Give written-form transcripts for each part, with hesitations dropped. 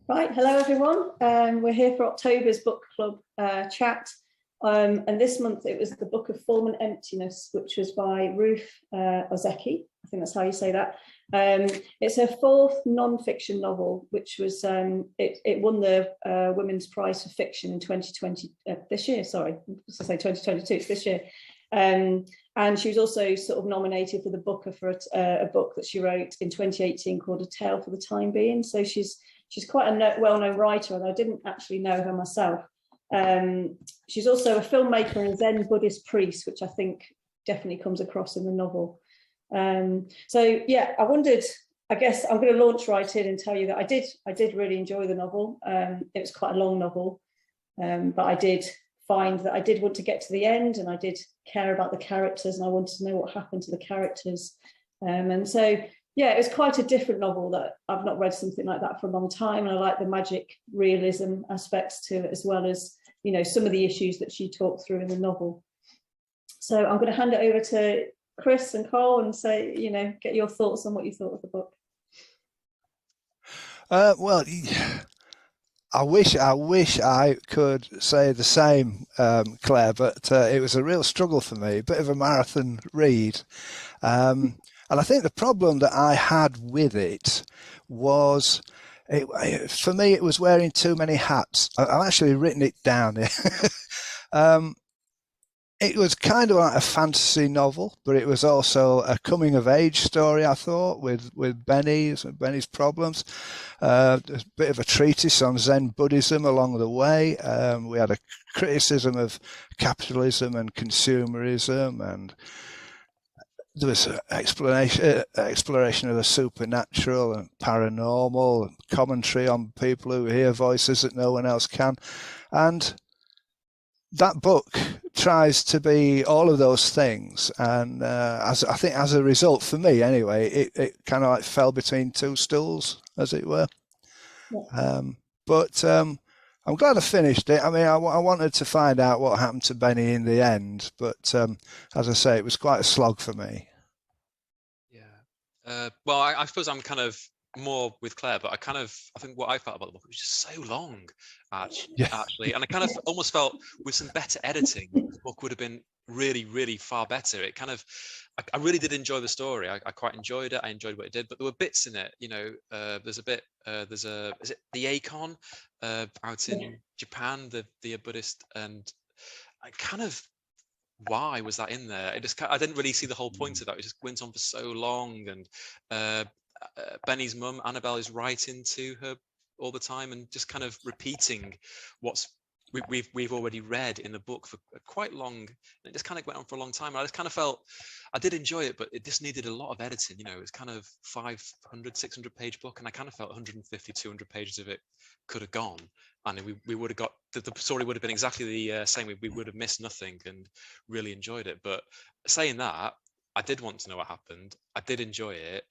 Right, hello everyone. We're here for October's book club chat, and this month it was the book of Form and Emptiness, which was by Ruth Ozeki. I think that's how you say that. It's her fourth non-fiction novel, which was it won the Women's Prize for Fiction in 2020 this year. Sorry, I was to say 2022. It's this year. And she was also sort of nominated for the Booker for a book that she wrote in 2018 called A Tale for the Time Being. So she's quite a well-known writer, and I didn't actually know her myself. She's also a filmmaker and a Zen Buddhist priest, which I think definitely comes across in the novel. So yeah, I guess I'm going to launch right in and tell you that I did really enjoy the novel. It was quite a long novel, but I did find that I did want to get to the end, and I did care about the characters, and I wanted to know what happened to the characters. And so yeah, it was quite a different novel. That I've not read something like that for a long time, and I like the magic realism aspects to it, as well as, you know, some of the issues that she talked through in the novel. So I'm going to hand it over to Chris and Col and say, you know, get your thoughts on what you thought of the book. Well, I wish I could say the same, Claire, but it was a real struggle for me, a bit of a marathon read. And I think the problem that I had with it was, for me, it was wearing too many hats. I've actually written it down here. It was kind of like a fantasy novel, but it was also a coming-of-age story, I thought, with Benny's problems. A bit of a treatise on Zen Buddhism along the way. We had a criticism of capitalism and consumerism, and there was an exploration of the supernatural and paranormal, and commentary on people who hear voices that no one else can. And that book tries to be all of those things, and I think as a result, for me anyway, it kind of like fell between two stools, as it were. Yeah. But I'm glad I finished it. I mean, I wanted to find out what happened to Benny in the end, but as I say, it was quite a slog for me. Yeah. Well, I suppose I'm kind of more with Claire, but I think what I felt about the book was just so long, actually. And I kind of almost felt with some better editing, the book would have been really, really far better. It kind of, I really did enjoy the story. I quite enjoyed it. I enjoyed what it did, but there were bits in it, you know, is it the Akon out in Japan, the Buddhist, and I kind of, why was that in there? I didn't really see the whole point of that. It just went on for so long, and Benny's mum Annabelle is writing to her all the time and just kind of repeating what's we've already read in the book for quite long, and it just kind of went on for a long time. And I just kind of felt I did enjoy it, but it just needed a lot of editing. You know, it's kind of 500, 600 page book, and I kind of felt 150, 200 pages of it could have gone, and we would have got the story would have been exactly the same. We would have missed nothing and really enjoyed it. But saying that, I did want to know what happened. I did enjoy it.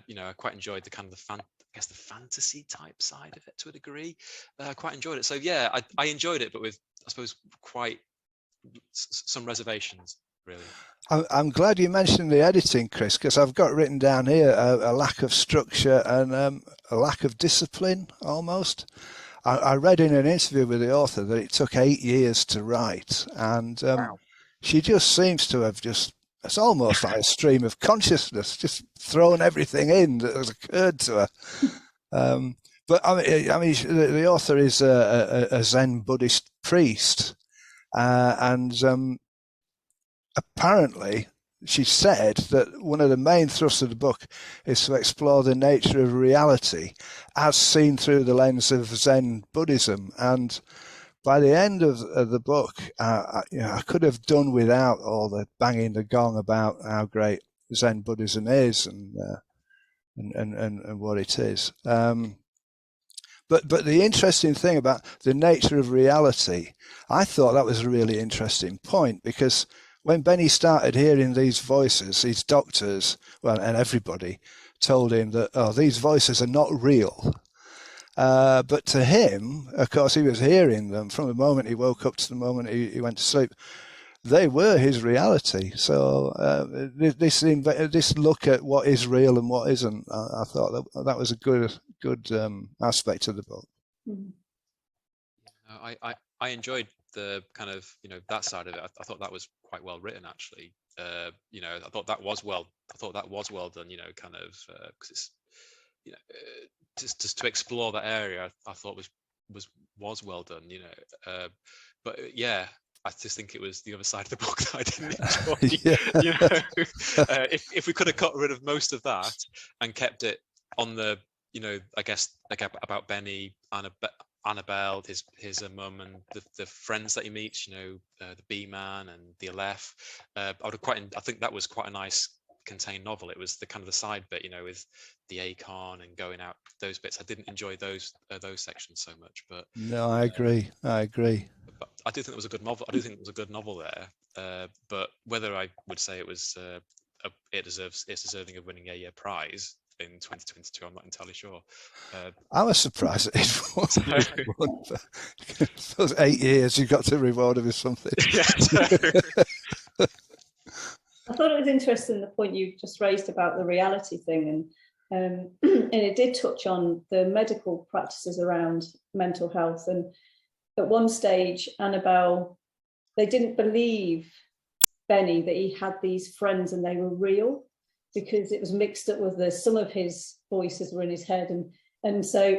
You know, I quite enjoyed the kind of the fantasy type side of it to a degree. I quite enjoyed it. So yeah, I enjoyed it, but with, I suppose, quite some reservations, really. I'm glad you mentioned the editing, Chris, because I've got written down here a lack of structure and a lack of discipline, almost. I read in an interview with the author that it took 8 years to write, and wow. She just seems to have it's almost like a stream of consciousness, just throwing everything in that has occurred to her. But I mean, the author is a Zen Buddhist priest, and apparently she said that one of the main thrusts of the book is to explore the nature of reality as seen through the lens of Zen Buddhism. And by the end of the book, I could have done without all the banging the gong about how great Zen Buddhism is and what it is. But the interesting thing about the nature of reality, I thought that was a really interesting point, because when Benny started hearing these voices, these doctors, well, and everybody told him that, these voices are not real. But to him, of course, he was hearing them from the moment he woke up to the moment he went to sleep. They were his reality. So this look at what is real and what isn't, I thought that was a good good aspect of the book. I enjoyed the kind of, you know, that side of it. I thought that was quite well written, actually. You know, I thought that was well done. You know, kind of because it's, you know, just to explore that area, I thought was well done. You know, but yeah. I just think it was the other side of the book that I didn't enjoy. You know, if we could have got rid of most of that and kept it on the, you know, I guess like about Benny, Annabelle, his mum, and the friends that he meets, you know, the B-Man and the Aleph. I think that was quite a nice contained novel. It was the kind of the side bit, you know, with the Acorn and going out, those bits. I didn't enjoy those sections so much, but no, I agree. But I do think it was a good novel. I do think it was a good novel there. But whether I would say it was it's deserving of winning a prize in 2022, I'm not entirely sure. I was surprised that it won. For those 8 years, you got to reward him with something. I thought it was interesting the point you just raised about the reality thing, and it did touch on the medical practices around mental health. And at one stage, Annabelle, they didn't believe Benny that he had these friends and they were real, because it was mixed up with some of his voices were in his head, and so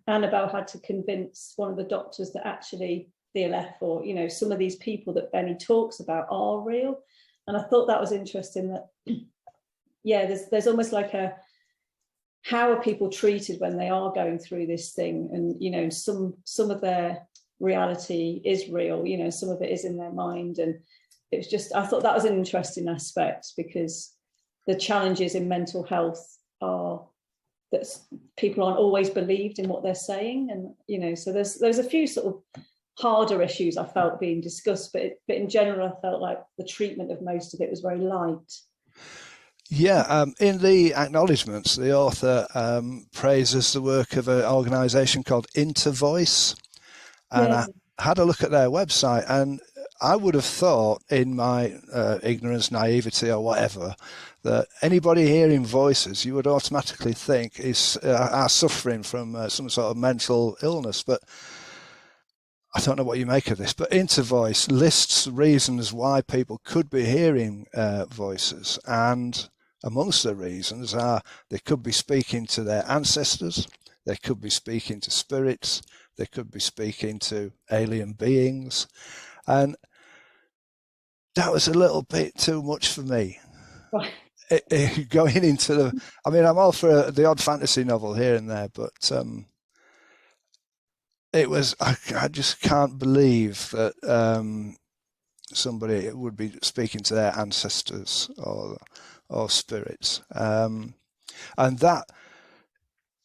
Annabelle had to convince one of the doctors that actually the Aleph, or, you know, some of these people that Benny talks about are real. And I thought that was interesting, that yeah, there's almost like how are people treated when they are going through this thing, and, you know, some of their reality is real, you know, some of it is in their mind. And it was just, I thought that was an interesting aspect, because the challenges in mental health are that people aren't always believed in what they're saying, and, you know, so there's a few sort of harder issues I felt being discussed, but in general I felt like the treatment of most of it was very light. Yeah, in the acknowledgements, the author praises the work of an organisation called Intervoice, and I had a look at their website, and I would have thought, in my ignorance, naivety, or whatever, that anybody hearing voices, you would automatically think are suffering from some sort of mental illness. But I don't know what you make of this, but Intervoice lists reasons why people could be hearing voices, and amongst the reasons are they could be speaking to their ancestors, they could be speaking to spirits, they could be speaking to alien beings, and that was a little bit too much for me. Right. Going into I mean, I'm all for the odd fantasy novel here and there, but it was, I just can't believe that somebody would be speaking to their ancestors or spirits. And that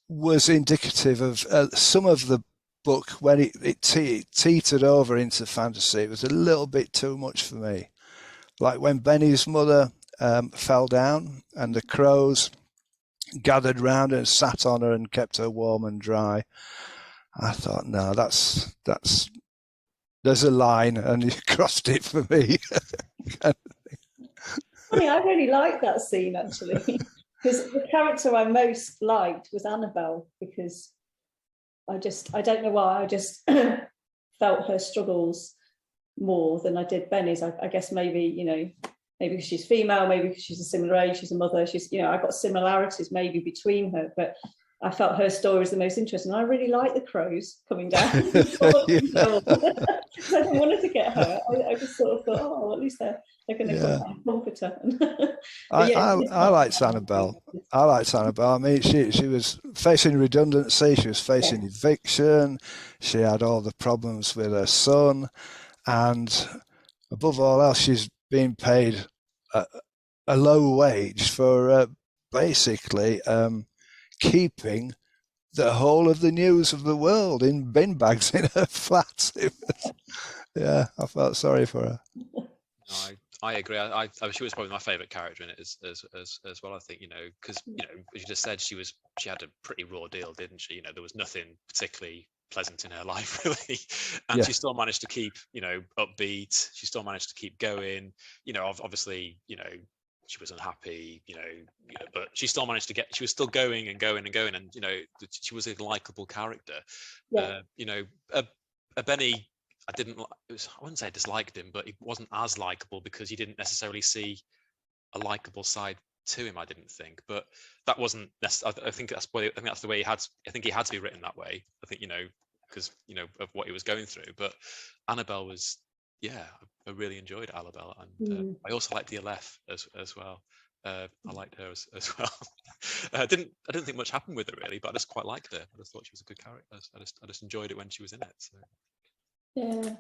was indicative of some of the book when it teetered over into fantasy. It was a little bit too much for me. Like when Benny's mother fell down and the crows gathered round and sat on her and kept her warm and dry. I thought, no, there's a line and you crossed it for me. Funny, I really liked that scene, actually, because the character I most liked was Annabelle, because I don't know why, I just felt her struggles more than I did Benny's. I guess maybe, you know, maybe because she's female, maybe because she's a similar age, she's a mother, she's, you know, I got similarities maybe between her, but I felt her story was the most interesting. I really liked the crows coming down. So I didn't want her to get hurt. I just sort of thought, oh, at least they're going to come and comfort her. I liked Annabelle. I mean, she was facing redundancy, she was facing eviction, she had all the problems with her son, and above all else, she's being paid a low wage for basically keeping the whole of the news of the world in bin bags in her flat. Yeah, I felt sorry for her. No, I agree. She was probably my favourite character in it as well. I think, you know, because, you know, as you just said, she had a pretty raw deal, didn't she? You know, there was nothing particularly pleasant in her life, really, and she still managed to keep, you know, upbeat. She still managed to keep going. You know, obviously, you know, she was unhappy, you know, but she still managed to get. She was still going and going and going, and she was a likable character. Yeah. Benny, I wouldn't say I disliked him, but he wasn't as likable because you didn't necessarily see a likable side to him. I didn't think, but that wasn't. I think that's the way he had. I think he had to be written that way. I think because of what he was going through. But Annabelle was, I really enjoyed Annabelle, and I also liked the Aleph as well. I liked her as well. I didn't think much happened with her really, but I just quite liked her. I just thought she was a good character. I just enjoyed it when she was in it. So. Yeah.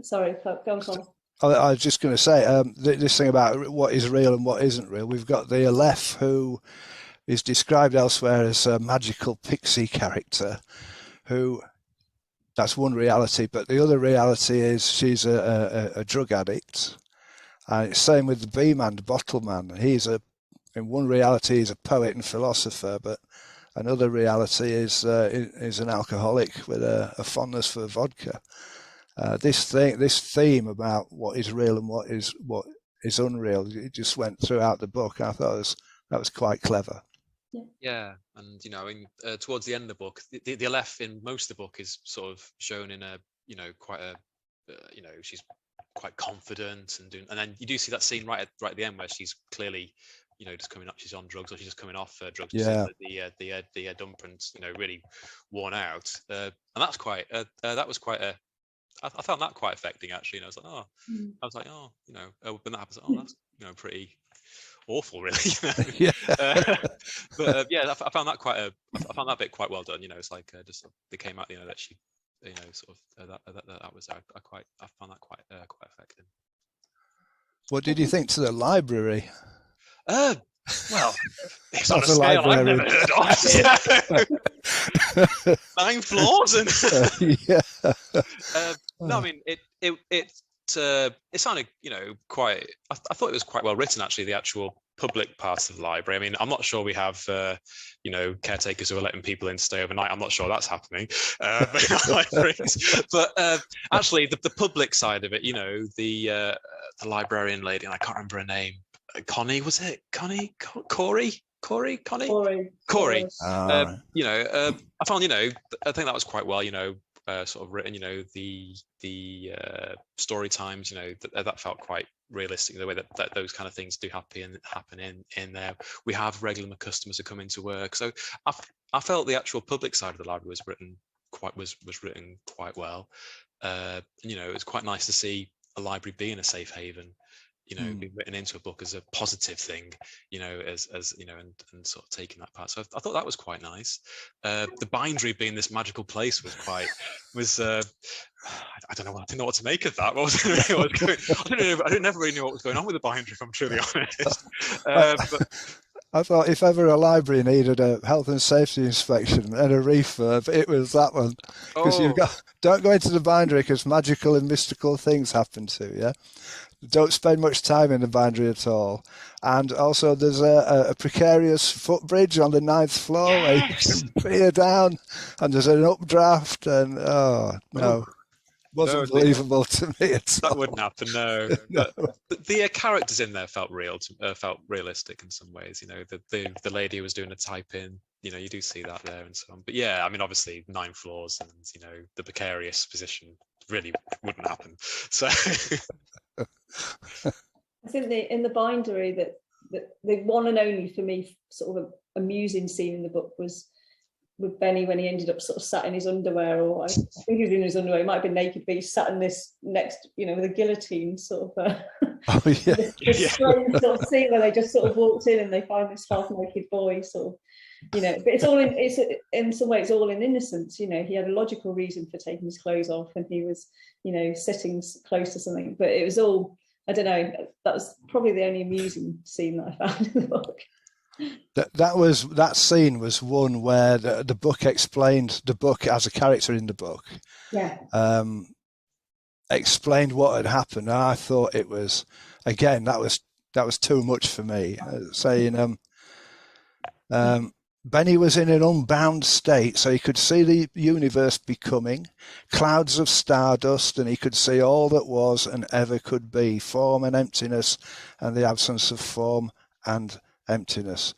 Sorry, go on. I was just going to say this thing about what is real and what isn't real. We've got the Aleph, who is described elsewhere as a magical pixie character, who that's one reality, but the other reality is she's a drug addict. And it's same with the B-man, the bottle man. In one reality he's a poet and philosopher, but another reality is an alcoholic with a fondness for vodka. This theme about what is real and what is unreal, it just went throughout the book. I thought that was quite clever. Yeah, and towards the end of the book, the Aleph in most of the book is sort of shown in a quite a she's quite confident and then you do see that scene right at the end where she's clearly just coming up, she's on drugs or she's just coming off drugs. Yeah. The dump and really worn out, and that's quite that was quite a. I found that quite affecting actually. I was like, when that happens, that's pretty awful, really. Yeah. But I found that I found that bit quite well done. It's like just they came out, that she, sort of that was I found that quite effective. What did you think to the library? Well, it's on a scale I've never heard of. 9 floors and no, I mean it sounded quite. I thought it was quite well written actually. The actual public parts of the library. I mean, I'm not sure we have caretakers who are letting people in to stay overnight. I'm not sure that's happening. But actually, the public side of it, the librarian lady, and I can't remember her name. Connie, was it? Connie? Corey? I found, I think that was quite well, sort of written, the story times, that felt quite realistic, the way that those kind of things do happen in there. We have regular customers who come into work. So I felt the actual public side of the library was written quite well. It was quite nice to see a library being a safe haven. Being written into a book as a positive thing, as and sort of taking that part. So I thought that was quite nice. The bindery being this magical place I don't know what to make of that. I never really knew what was going on with the bindery, if I'm truly honest. I thought if ever a library needed a health and safety inspection and a refurb, it was that one. Because don't go into the bindery because magical and mystical things happen to you. Don't spend much time in the bindery at all. And also there's a precarious footbridge on the 9th floor where you can peer down, and there's an updraft, and wasn't believable to me at all. That wouldn't happen, no. But the characters in there felt realistic in some ways. The lady who was doing a type in, you do see that there and so on. But yeah, I mean, obviously 9 floors and the precarious position really wouldn't happen. So I think in the bindery that the one and only for me sort of amusing scene in the book was with Benny when he ended up sort of sat in his underwear, or I think he was in his underwear, he might have been naked, but he sat in this next, with a guillotine sort of strange sort of scene where they just sort of walked in and they find this half naked boy sort of, but it's in some ways all in innocence. He had a logical reason for taking his clothes off, and he was sitting close to something, but it was all, I don't know, that was probably the only amusing scene that I found in the book. That scene was one where the book explained the book as a character in the book. Yeah. Explained what had happened. And I thought it was, again, that was too much for me. Saying Benny was in an unbound state, so he could see the universe becoming clouds of stardust, and he could see all that was and ever could be, form and emptiness, and the absence of form and emptiness.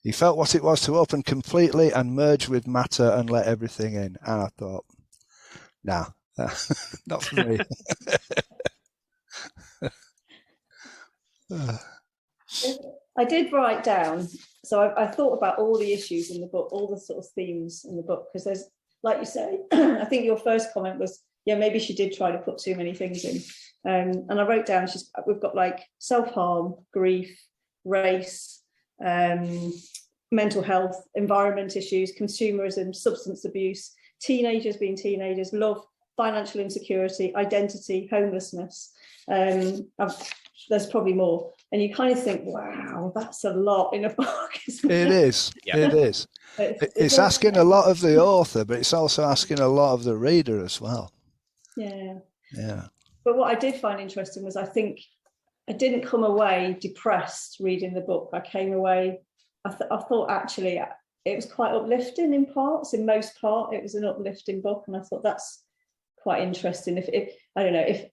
He felt what it was to open completely and merge with matter and let everything in. And I thought, nah, not for me. I did write down, so I thought about all the issues in the book, all the sort of themes in the book, because there's, like you say, I think your first comment was, yeah, maybe she did try to put too many things in. And I wrote down, we've got like self-harm, grief, race, mental health, environment issues, consumerism, substance abuse, teenagers being teenagers, love, financial insecurity, identity, homelessness. There's probably more. And you kind of think, wow, that's a lot in a book, isn't it? It is. Yeah. It is. It's asking a lot of the author, but it's also asking a lot of the reader as well. Yeah. Yeah. But what I did find interesting was I think I didn't come away depressed reading the book. I came away, I thought actually it was quite uplifting in parts. In most part, it was an uplifting book. And I thought that's quite interesting. If I don't know, if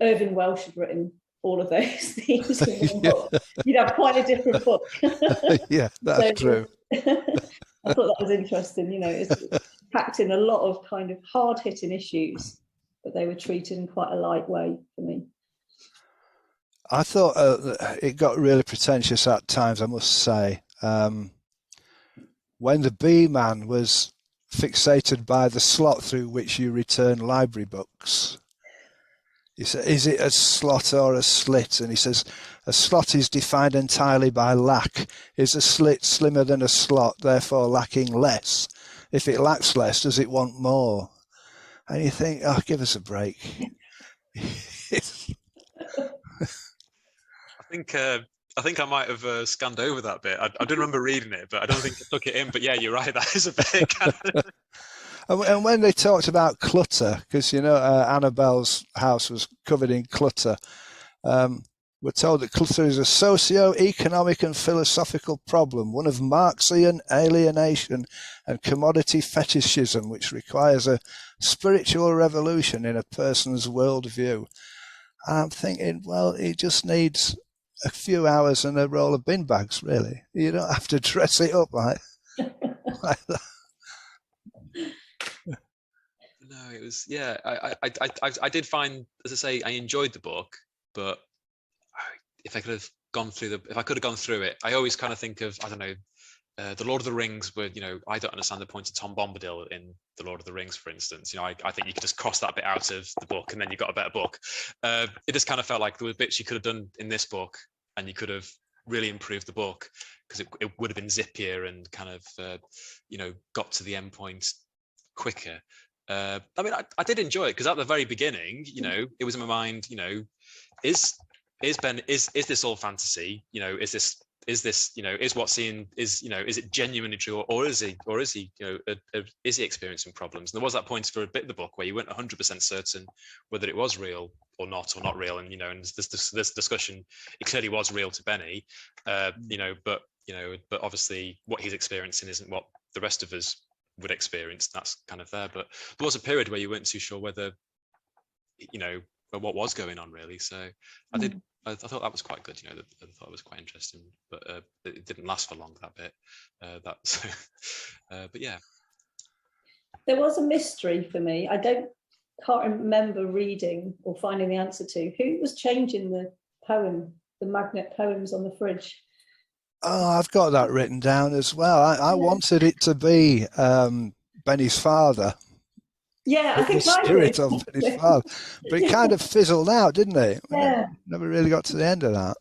Irving Welsh had written all of those themes in one book, you'd have quite a different book. Yeah, that's true. I thought that was interesting. You know, it's packed in a lot of kind of hard-hitting issues, but they were treated in quite a light way for me. I thought it got really pretentious at times, I must say. When the bee man was fixated by the slot through which you return library books, he said, is it a slot or a slit? And he says, a slot is defined entirely by lack. Is a slit slimmer than a slot, therefore lacking less? If it lacks less, does it want more? And you think, oh, give us a break. I think I might have scanned over that bit. I didn't remember reading it, but I don't think I took it in. But yeah, you're right. That is a bit kind of... And when they talked about clutter, because, you know, Annabelle's house was covered in clutter, we're told that clutter is a socio-economic and philosophical problem, one of Marxian alienation and commodity fetishism, which requires a spiritual revolution in a person's worldview. And I'm thinking, well, it just needs a few hours and a roll of bin bags, really. You don't have to dress it up like that. No, it was, yeah. I did find, as I say, I enjoyed the book, but if I could have gone through it, I always kind of think of, I don't know, the Lord of the Rings, where, you know, I don't understand the point of Tom Bombadil in the Lord of the Rings, for instance. You know, I think you could just cross that bit out of the book and then you've got a better book. It just kind of felt like there were bits you could have done in this book and you could have really improved the book, because it would have been zippier and kind of, you know, got to the end point quicker. I mean, I did enjoy it, because at the very beginning, you know, it was in my mind, you know, is this all fantasy? You know, is this, you know, is what's seen, is, you know, is it genuinely true, or is he, you know, is he experiencing problems? And there was that point for a bit of the book where you weren't 100% certain whether it was real or not real. And, you know, and this discussion, it clearly was real to Benny, you know, but obviously what he's experiencing isn't what the rest of us would experience. That's kind of there. But there was a period where you weren't too sure whether, you know, what was going on really. So I thought that was quite good. You know, I thought it was quite interesting, but it didn't last for long, that bit. But yeah, there was a mystery for me. Can't remember reading or finding the answer to who was changing the magnet poems on the fridge. Oh, I've got that written down as well. I wanted it to be Benny's father. Yeah, I think the spirit of Benny's father, but it kind of fizzled out, didn't it? Yeah, never really got to the end of that.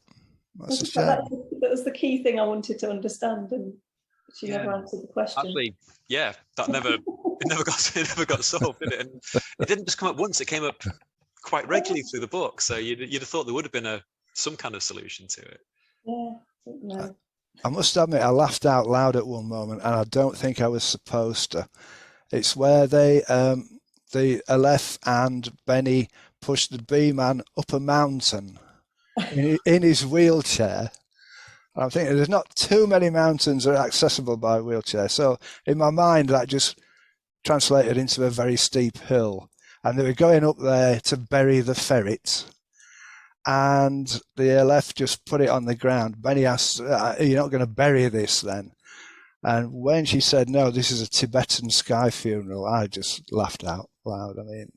That's a shame. That was the key thing I wanted to understand, and she never answered the question. Actually, yeah, that never got solved, did it? And it didn't just come up once; it came up quite regularly through the book. So you'd have thought there would have been some kind of solution to it. Yeah, no. I must admit, I laughed out loud at one moment, and I don't think I was supposed to. It's where the Aleph and Benny push the bee man up a mountain in his wheelchair. I'm thinking there's not too many mountains that are accessible by wheelchair. So in my mind, that just translated into a very steep hill. And they were going up there to bury the ferret. and the ELF just put it on the ground. Benny asked, "You're not going to bury this then?" And when she said, "No, this is a Tibetan sky funeral," I just laughed out loud. I mean,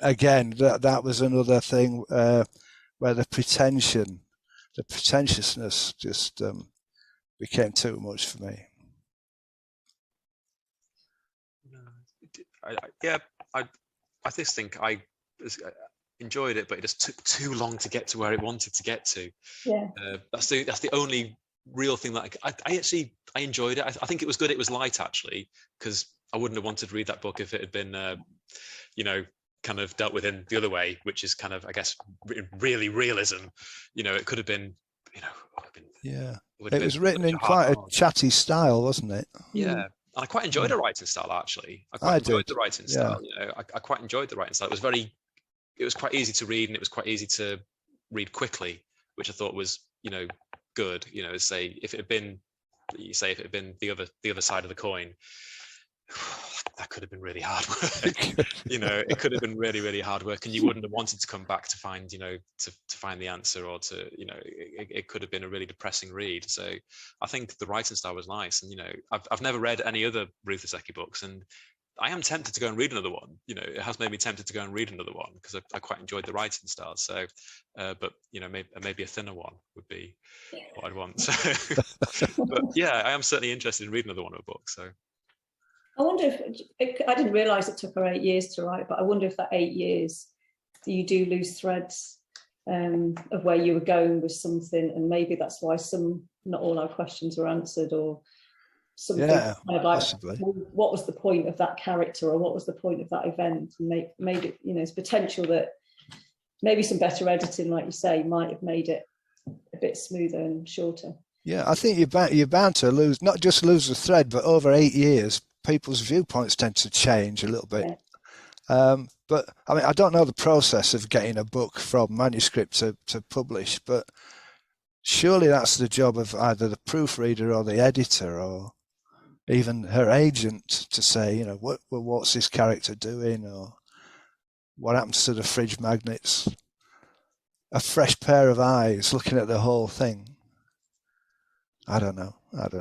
again, that was another thing where the pretentiousness just became too much for me. I just think I enjoyed it, but it just took too long to get to where it wanted to get to. Yeah. That's the only real thing that I enjoyed it. I think it was good. It was light, actually, because I wouldn't have wanted to read that book if it had been, kind of dealt with in the other way, which is kind of, I guess, really realism. It could have been, yeah. It was written in quite a chatty style, wasn't it? Yeah. And I quite enjoyed the writing style, actually. I quite enjoyed the writing style. I quite enjoyed the writing style. It was quite easy to read, and it was quite easy to read quickly, which I thought was, good. Say if it had been the other side of the coin, that could have been really hard work. It could have been really, really hard work, and you wouldn't have wanted to come back to find, to find the answer, or to, it could have been a really depressing read. So I think the writing style was nice, and I've never read any other Ruth Ozeki books, and I am tempted to go and read another one. It has made me tempted to go and read another one because I quite enjoyed the writing style. So, but maybe a thinner one would be what I'd want. So, but yeah, I am certainly interested in reading another one of her books. So. I wonder if, I didn't realise it took her 8 years to write, but I wonder if that 8 years, you do lose threads of where you were going with something, and maybe that's why not all our questions were answered, or something kind of like, what was the point of that character, or what was the point of that event, and made it, it's potential that maybe some better editing, like you say, might have made it a bit smoother and shorter. Yeah, I think you're bound to lose, not just lose the thread, but over 8 years, people's viewpoints tend to change a little bit. Yeah. But I mean, I don't know the process of getting a book from manuscript to publish, but surely that's the job of either the proofreader or the editor, or even her agent, to say, what's this character doing, or what happens to the fridge magnets. A fresh pair of eyes looking at the whole thing. I don't know. I've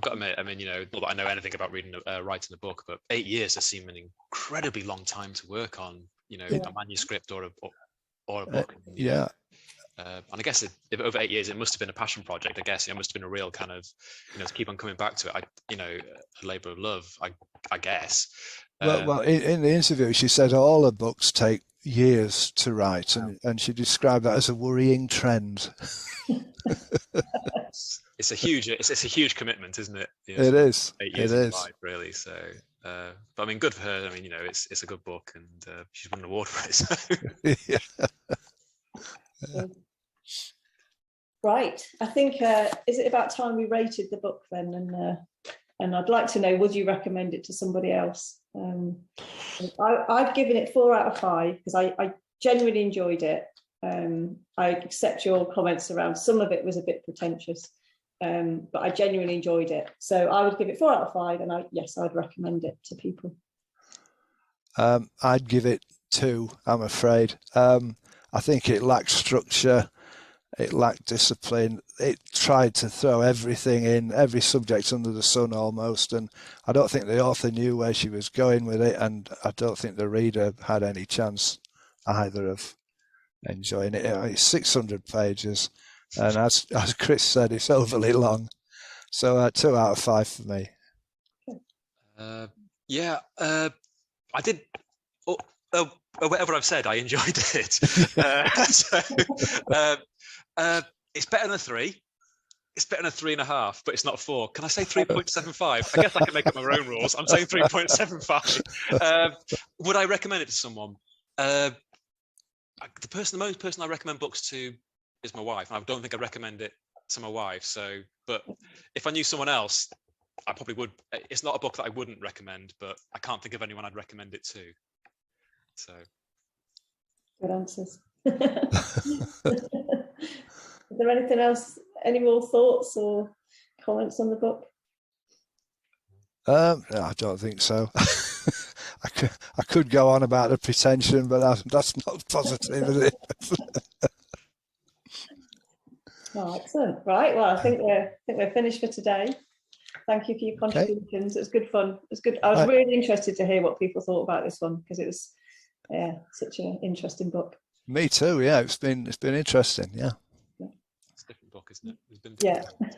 got to admit, I mean, not that I know anything about writing a book, but 8 years has seemed an incredibly long time to work on, a manuscript or a book. Yeah. And I guess if over 8 years, it must have been a passion project. I guess it must have been a real kind of, to keep on coming back to it. A labour of love, I guess. Well, in the interview, she said all her books take years to write, and she described that as a worrying trend. It's a huge commitment, isn't it? It is. 8 years of life, really. So, but I mean, good for her. I mean, it's a good book, and she's won an award for it. So. Yeah. Right. I think is it about time we rated the book then? And I'd like to know, would you recommend it to somebody else? I've given it 4 out of 5 because I genuinely enjoyed it. I accept your comments around some of it was a bit pretentious, but I genuinely enjoyed it. So I would give it 4 out of 5, and I'd recommend it to people. I'd give it 2, I'm afraid. I think it lacked structure, it lacked discipline. It tried to throw everything in, every subject under the sun almost, and I don't think the author knew where she was going with it, and I don't think the reader had any chance either of enjoying it. It's 600 pages, and as Chris said, it's overly long. So 2 out of 5 for me. I did. Whatever I've said, I enjoyed it. It's better than a 3. It's better than a 3.5, but it's not a 4. Can I say 3.75? I guess I can make up my own rules. I'm saying 3.75. Would I recommend it to someone? The most person I recommend books to is my wife, and I don't think I recommend it to my wife. So, but if I knew someone else, I probably would. It's not a book that I wouldn't recommend, but I can't think of anyone I'd recommend it to. So, good answers. Is there anything else? Any more thoughts or comments on the book? No, I don't think so. I could go on about the pretension, but that's not positive, is it? Oh, excellent. Right. Well, I think we're finished for today. Thank you for your contributions. It was good fun. It was good. I was really interested to hear what people thought about this one, because it was such an interesting book. Me too. Yeah, it's been interesting. Yeah. It's a different book, isn't it? It's been different.